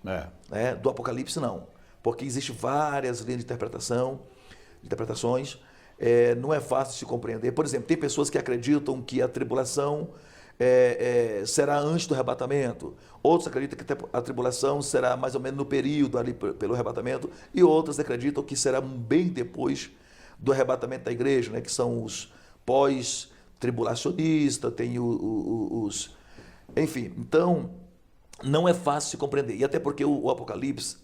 né, do Apocalipse, não, porque existem várias linhas de interpretações, não é fácil de se compreender. Por exemplo, tem pessoas que acreditam que a tribulação será antes do arrebatamento. Outros acreditam que a tribulação será mais ou menos no período ali pelo arrebatamento. E outros acreditam que será bem depois do arrebatamento da igreja, né? Que são os pós-tribulacionistas, tem os... Enfim, então, não é fácil se compreender. E até porque o Apocalipse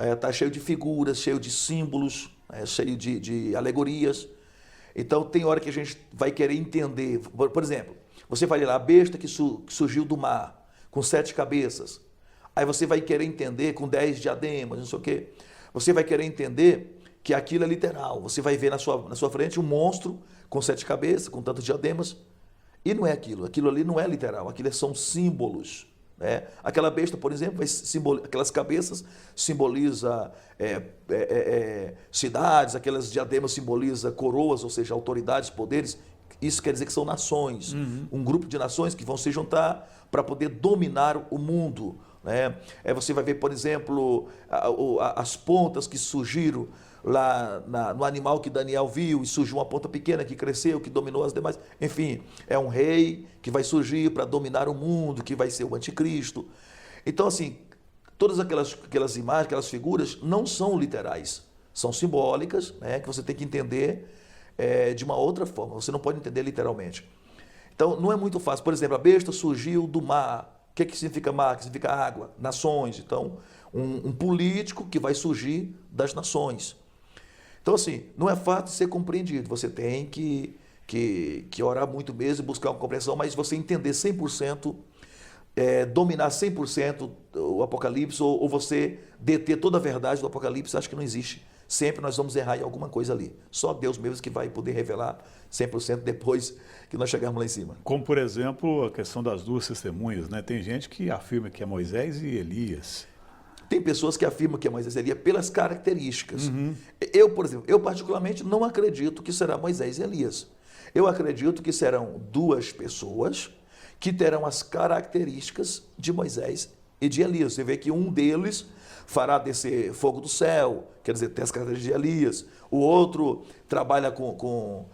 está cheio de figuras, cheio de símbolos, cheio de alegorias. Então, tem hora que a gente vai querer entender. Por exemplo, você vai ler lá, a besta que surgiu do mar, com 7 cabeças. Aí você vai querer entender com 10 diademas, não sei o quê. Você vai querer entender que aquilo é literal. Você vai ver na sua frente um monstro com 7 cabeças, com tantos diademas. E não é aquilo. Aquilo ali não é literal. Aquilo são símbolos. Né? Aquela besta, por exemplo, aquelas cabeças simboliza cidades, aquelas diademas simboliza coroas, ou seja, autoridades, poderes. Isso quer dizer que são nações, um grupo de nações que vão se juntar para poder dominar o mundo. Né? Você vai ver, por exemplo, as pontas que surgiram lá no animal que Daniel viu, e surgiu uma ponta pequena que cresceu, que dominou as demais. Enfim, é um rei que vai surgir para dominar o mundo, que vai ser o anticristo. Então, assim, todas aquelas imagens, aquelas figuras não são literais, são simbólicas, né, que você tem que entender de uma outra forma, você não pode entender literalmente. Então, não é muito fácil. Por exemplo, a besta surgiu do mar. O que significa mar? O que significa água? Nações. Então, um político que vai surgir das nações. Então, assim, não é fácil de ser compreendido. Você tem que orar muito mesmo e buscar uma compreensão, mas você entender 100%, dominar 100% o Apocalipse, ou você deter toda a verdade do Apocalipse, acho que não existe. Sempre nós vamos errar em alguma coisa ali. Só Deus mesmo que vai poder revelar 100% depois que nós chegarmos lá em cima. Como, por exemplo, a questão das 2 testemunhas, né? Tem gente que afirma que é Moisés e Elias. Tem pessoas que afirmam que é Moisés e Elias pelas características. Eu, por exemplo, eu particularmente não acredito que será Moisés e Elias. Eu acredito que serão 2 pessoas que terão as características de Moisés e de Elias. Você vê que um deles fará descer fogo do céu, quer dizer, tem as características de Elias. O outro trabalha com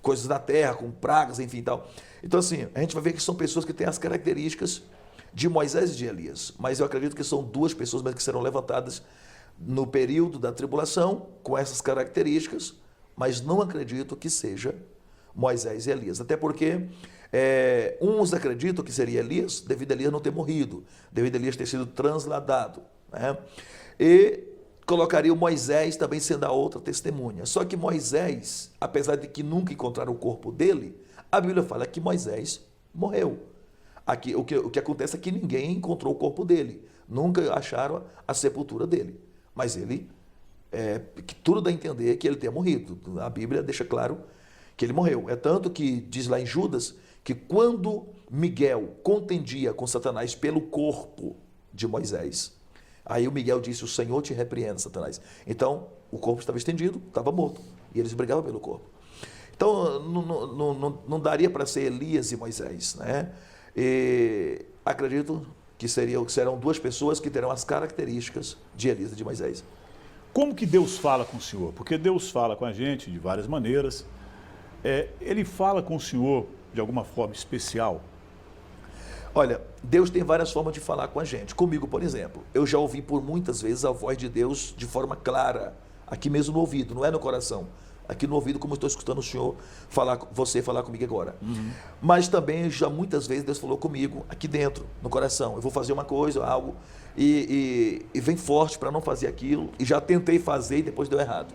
coisas da terra, com pragas, enfim, tal. Então, assim, a gente vai ver que são pessoas que têm as características de Moisés e de Elias. Mas eu acredito que são 2 pessoas mesmo que serão levantadas no período da tribulação, com essas características, mas não acredito que seja Moisés e Elias. Até porque uns acreditam que seria Elias, devido a Elias não ter morrido, devido a Elias ter sido transladado. Né? E colocaria o Moisés também sendo a outra testemunha. Só que Moisés, apesar de que nunca encontraram o corpo dele, a Bíblia fala que Moisés morreu. Aqui, o que acontece é que ninguém encontrou o corpo dele. Nunca acharam a sepultura dele. Mas ele, que tudo dá a entender que ele tenha morrido. A Bíblia deixa claro que ele morreu. É tanto que diz lá em Judas que quando Miguel contendia com Satanás pelo corpo de Moisés, aí o Miguel disse: o Senhor te repreenda, Satanás. Então, o corpo estava estendido, estava morto. E eles brigavam pelo corpo. Então, não daria para ser Elias e Moisés, né? E acredito que serão 2 pessoas que terão as características de Elias e de Moisés. Como que Deus fala com o Senhor? Porque Deus fala com a gente de várias maneiras. Ele fala com o Senhor de alguma forma especial? Olha, Deus tem várias formas de falar com a gente. Comigo, por exemplo, eu já ouvi por muitas vezes a voz de Deus de forma clara, aqui mesmo no ouvido, não é no coração. Aqui no ouvido, como eu estou escutando o Senhor você falar comigo agora. Mas também, já muitas vezes, Deus falou comigo aqui dentro, no coração. Eu vou fazer uma coisa, algo, e vem forte para não fazer aquilo, e já tentei fazer e depois deu errado.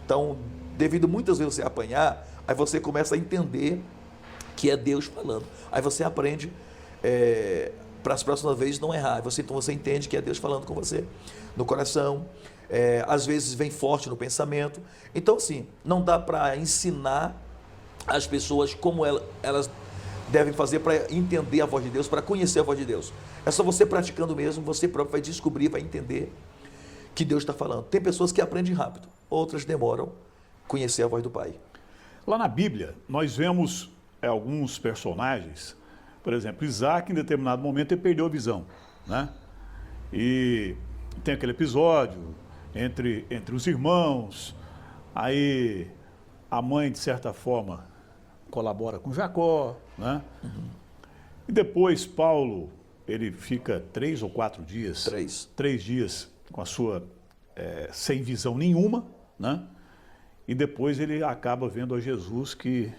Então, devido muitas vezes você apanhar, aí você começa a entender que é Deus falando. Aí você aprende para as próximas vezes não errar. Então você entende que é Deus falando com você no coração. Às vezes vem forte no pensamento. Então, assim, não dá para ensinar as pessoas como elas devem fazer para entender a voz de Deus, para conhecer a voz de Deus. É só você praticando mesmo, você próprio vai descobrir, vai entender que Deus está falando. Tem pessoas que aprendem rápido, outras demoram a conhecer a voz do Pai. Lá na Bíblia, nós vemos alguns personagens, por exemplo, Isaac, em determinado momento, ele perdeu a visão, né? E tem aquele episódio entre os irmãos, aí a mãe, de certa forma, colabora com Jacó, né? E depois Paulo, ele fica 3 ou 4 dias, 3 dias com a sua, sem visão nenhuma, né? E depois ele acaba vendo a Jesus, que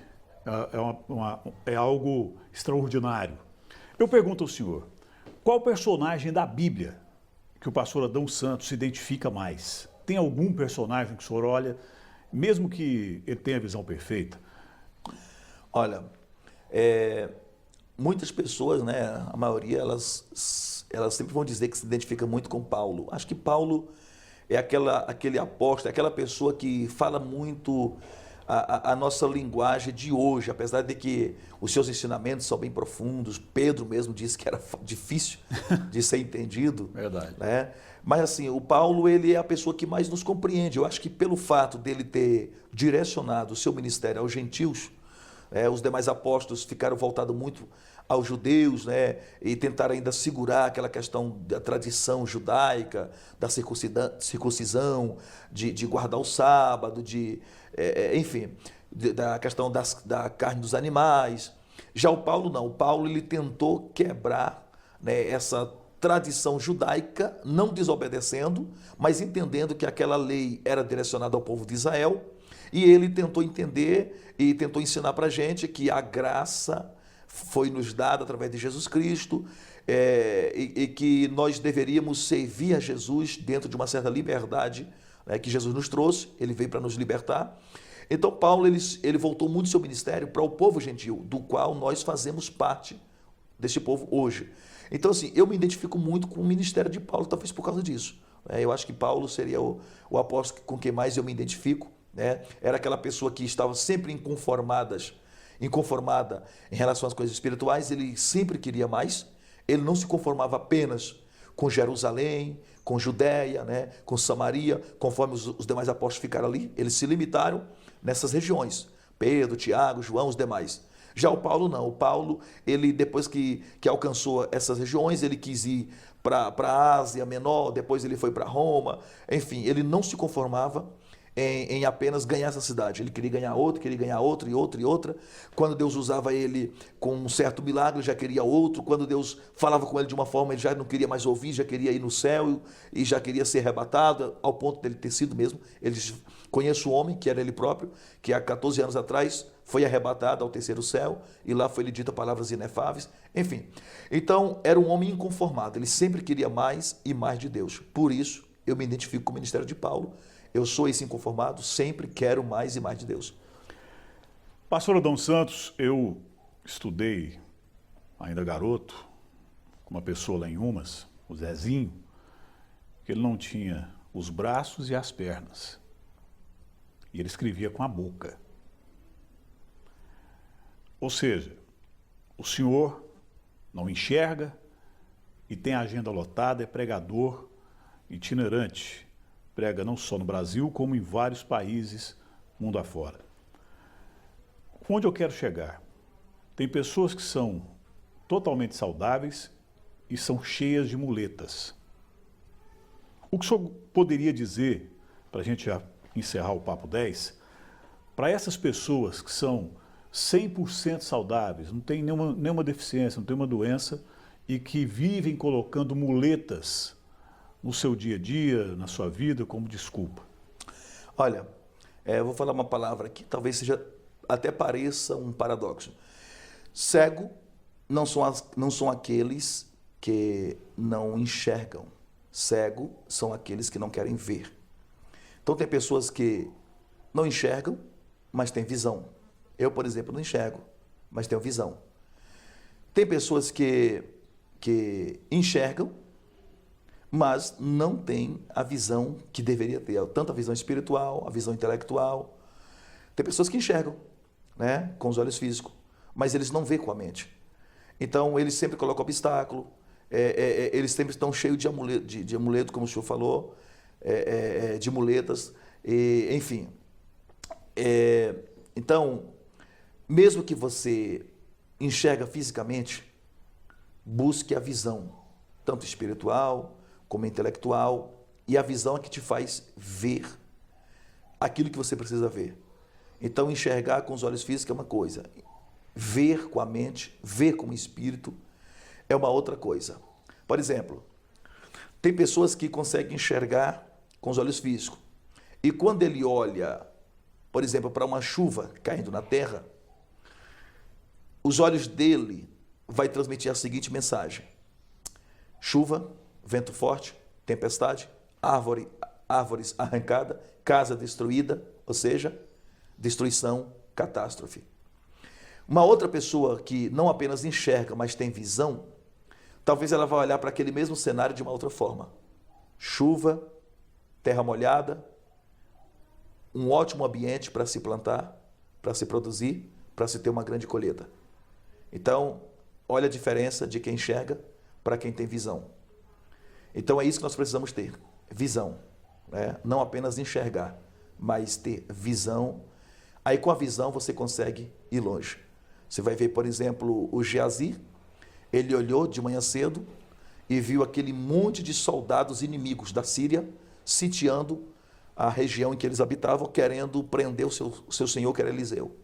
é algo extraordinário. Eu pergunto ao senhor, qual personagem da Bíblia que o pastor Adão Santos se identifica mais? Tem algum personagem que o senhor olha, mesmo que ele tenha a visão perfeita? Olha, muitas pessoas, né, a maioria, elas sempre vão dizer que se identifica muito com Paulo. Acho que Paulo é aquele apóstolo, aquela pessoa que fala muito a nossa linguagem de hoje, apesar de que os seus ensinamentos são bem profundos. Pedro mesmo disse que era difícil de ser entendido. Verdade. Né? Mas assim, o Paulo, ele é a pessoa que mais nos compreende. Eu acho que pelo fato dele ter direcionado o seu ministério aos gentios, os demais apóstolos ficaram voltados muito aos judeus, né, e tentaram ainda segurar aquela questão da tradição judaica, da circuncisão, de guardar o sábado, enfim, da questão da carne dos animais. Já o Paulo não. O Paulo, ele tentou quebrar, né, essa tradição judaica, não desobedecendo, mas entendendo que aquela lei era direcionada ao povo de Israel. E ele tentou entender e tentou ensinar para a gente que a graça foi nos dada através de Jesus Cristo, e que nós deveríamos servir a Jesus dentro de uma certa liberdade, né, que Jesus nos trouxe. Ele veio para nos libertar. Então Paulo, ele voltou muito seu ministério para o povo gentil, do qual nós fazemos parte deste povo hoje. Então assim, eu me identifico muito com o ministério de Paulo, talvez por causa disso. Eu acho que Paulo seria o apóstolo com quem mais eu me identifico. Né? Era aquela pessoa que estava sempre inconformada em relação às coisas espirituais. Ele sempre queria mais. Ele não se conformava apenas com Jerusalém, com Judéia, né? Com Samaria, conforme os demais apóstolos ficaram ali. Eles se limitaram nessas regiões. Pedro, Tiago, João, os demais. Já o Paulo não. O Paulo, ele depois que alcançou essas regiões, ele quis ir para a Ásia Menor, depois ele foi para Roma. Enfim, ele não se conformava em apenas ganhar essa cidade. Ele queria ganhar outra e outra e outra. Quando Deus usava ele com um certo milagre, ele já queria outro. Quando Deus falava com ele de uma forma, ele já não queria mais ouvir, já queria ir no céu e já queria ser arrebatado, ao ponto dele ter sido mesmo. Ele disse, conheço um homem, que era ele próprio, que há 14 anos atrás foi arrebatado ao terceiro céu, e lá foi lhe dita palavras inefáveis. Enfim, então era um homem inconformado. Ele sempre queria mais e mais de Deus. Por isso, eu me identifico com o ministério de Paulo. Eu sou esse inconformado, sempre quero mais e mais de Deus. Pastor Adão Santos, eu estudei, ainda garoto, com uma pessoa lá em Umas, o Zezinho, que ele não tinha os braços e as pernas. E ele escrevia com a boca. Ou seja, o senhor não enxerga e tem a agenda lotada, é pregador itinerante. Prega não só no Brasil, como em vários países mundo afora. Onde eu quero chegar? Tem pessoas que são totalmente saudáveis e são cheias de muletas. O que o senhor poderia dizer, para a gente já encerrar o Papo 10, para essas pessoas que são 100% saudáveis, não tem nenhuma deficiência, não tem uma doença, e que vivem colocando muletas no seu dia a dia, na sua vida, como desculpa? Olha, eu vou falar uma palavra que talvez até pareça um paradoxo. Cego não são aqueles que não enxergam. Cego são aqueles que não querem ver. Então tem pessoas que não enxergam, mas têm visão. Eu, por exemplo, não enxergo, mas tenho visão. Tem pessoas que enxergam, mas não têm a visão que deveria ter, tanto a visão espiritual, a visão intelectual. Tem pessoas que enxergam, né, com os olhos físicos, mas eles não veem com a mente. Então, eles sempre colocam obstáculo, eles sempre estão cheios de amuleto, como o senhor falou, de muletas, enfim. Então, mesmo que você enxerga fisicamente, busque a visão, tanto espiritual como intelectual, e a visão é que te faz ver aquilo que você precisa ver. Então, enxergar com os olhos físicos é uma coisa. Ver com a mente, ver com o espírito é uma outra coisa. Por exemplo, tem pessoas que conseguem enxergar com os olhos físicos. E quando ele olha, por exemplo, para uma chuva caindo na terra, os olhos dele vai transmitir a seguinte mensagem: chuva, vento forte, tempestade, árvores arrancadas, casa destruída, ou seja, destruição, catástrofe. Uma outra pessoa que não apenas enxerga, mas tem visão, talvez ela vá olhar para aquele mesmo cenário de uma outra forma. Chuva, terra molhada, um ótimo ambiente para se plantar, para se produzir, para se ter uma grande colheita. Então, olha a diferença de quem enxerga para quem tem visão. Então é isso que nós precisamos ter, visão, né? Não apenas enxergar, mas ter visão. Aí com a visão você consegue ir longe. Você vai ver, por exemplo, o Geazi, ele olhou de manhã cedo e viu aquele monte de soldados inimigos da Síria sitiando a região em que eles habitavam, querendo prender o seu senhor, que era Eliseu.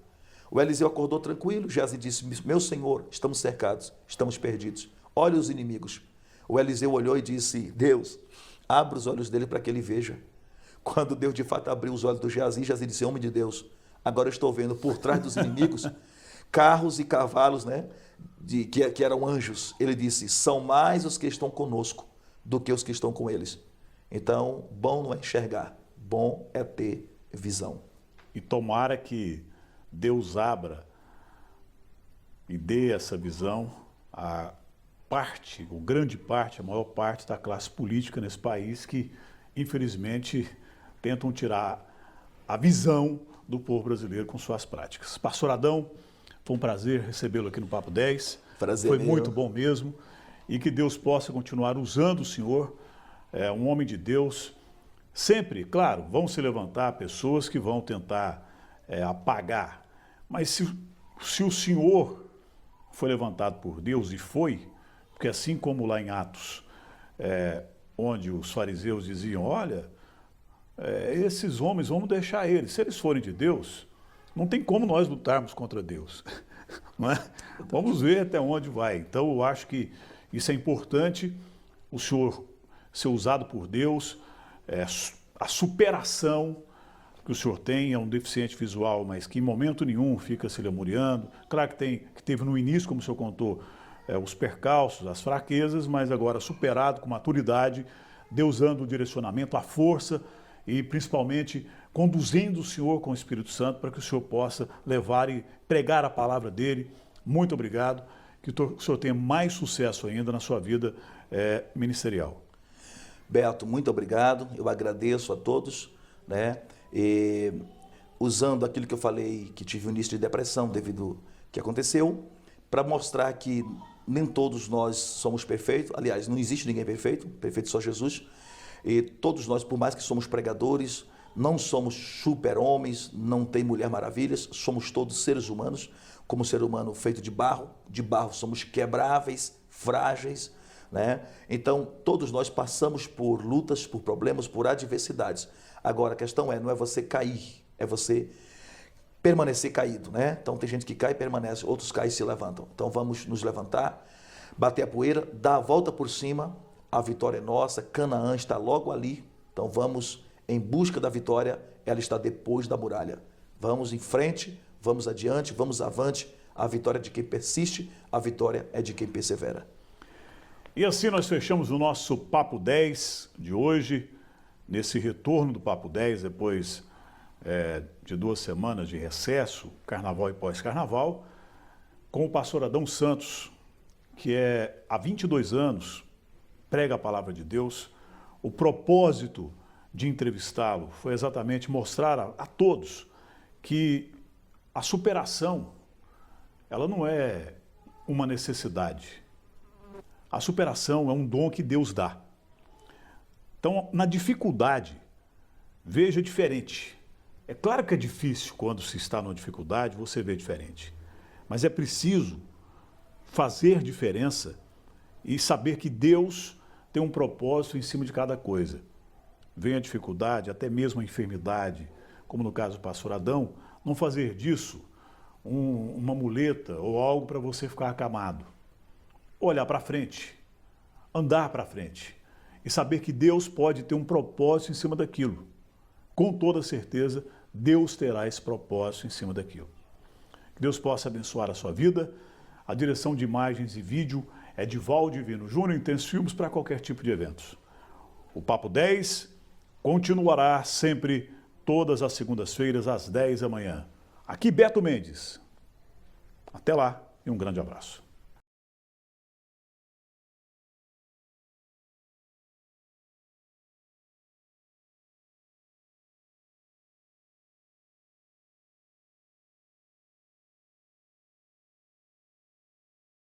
O Eliseu acordou tranquilo, Geazi disse: meu senhor, estamos cercados, estamos perdidos. Olha os inimigos. O Eliseu olhou e disse: Deus, abra os olhos dele para que ele veja. Quando Deus de fato abriu os olhos do Geazi, Geazi disse: homem de Deus, agora eu estou vendo por trás dos inimigos carros e cavalos, né, que eram anjos. Ele disse: são mais os que estão conosco do que os que estão com eles. Então, bom não é enxergar, bom é ter visão. E tomara que Deus abra e dê essa visão a parte, ou grande parte, a maior parte da classe política nesse país que, infelizmente, tentam tirar a visão do povo brasileiro com suas práticas. Pastor Adão, foi um prazer recebê-lo aqui no Papo 10. Prazer foi meu. Muito bom mesmo. E que Deus possa continuar usando o senhor, um homem de Deus. Sempre, claro, vão se levantar pessoas que vão tentar apagar. Mas se o senhor foi levantado por Deus, e foi, porque assim como lá em Atos, onde os fariseus diziam: olha, esses homens, vamos deixar eles. Se eles forem de Deus, não tem como nós lutarmos contra Deus. Não é? Vamos ver até onde vai. Então, eu acho que isso é importante, o senhor ser usado por Deus, a superação que o senhor tem, é um deficiente visual, mas que em momento nenhum fica se lemuriando. Claro que teve no início, como o senhor contou, os percalços, as fraquezas, mas agora superado com maturidade, Deus dando o direcionamento, a força e principalmente conduzindo o senhor com o Espírito Santo para que o senhor possa levar e pregar a palavra dele. Muito obrigado, que o senhor tenha mais sucesso ainda na sua vida ministerial. Beto, muito obrigado, eu agradeço a todos, né? E usando aquilo que eu falei, que tive um início de depressão devido ao que aconteceu, para mostrar que nem todos nós somos perfeitos. Aliás, não existe ninguém perfeito, perfeito só Jesus. E todos nós, por mais que somos pregadores, não somos super-homens, não tem Mulher Maravilhas, somos todos seres humanos, como ser humano feito de barro somos quebráveis, frágeis, né? Então, todos nós passamos por lutas, por problemas, por adversidades. Agora, a questão não é você cair, é você permanecer caído, né? Então, tem gente que cai e permanece, outros caem e se levantam. Então, vamos nos levantar, bater a poeira, dar a volta por cima, a vitória é nossa, Canaã está logo ali, então vamos em busca da vitória, ela está depois da muralha. Vamos em frente, vamos adiante, vamos avante, a vitória é de quem persiste, a vitória é de quem persevera. E assim nós fechamos o nosso Papo 10 de hoje, nesse retorno do Papo 10, depois de 2 semanas de recesso, carnaval e pós-carnaval, com o pastor Adão Santos, que há 22 anos prega a palavra de Deus. O propósito de entrevistá-lo foi exatamente mostrar a todos que a superação, ela não é uma necessidade. A superação é um dom que Deus dá. Então, na dificuldade, veja diferente. É claro que é difícil quando se está numa dificuldade, você vê diferente. Mas é preciso fazer diferença e saber que Deus tem um propósito em cima de cada coisa. Vem a dificuldade, até mesmo a enfermidade, como no caso do pastor Adão, Não fazer disso uma muleta ou algo para você ficar acamado. Olhar para frente, andar para frente e saber que Deus pode ter um propósito em cima daquilo. Com toda certeza, Deus terá esse propósito em cima daquilo. Que Deus possa abençoar a sua vida. A direção de imagens e vídeo é de Valdivino Júnior, Intenso Filmes, para qualquer tipo de eventos. O Papo 10 continuará sempre todas as segundas-feiras às 10 da manhã. Aqui Beto Mendes. Até lá e um grande abraço.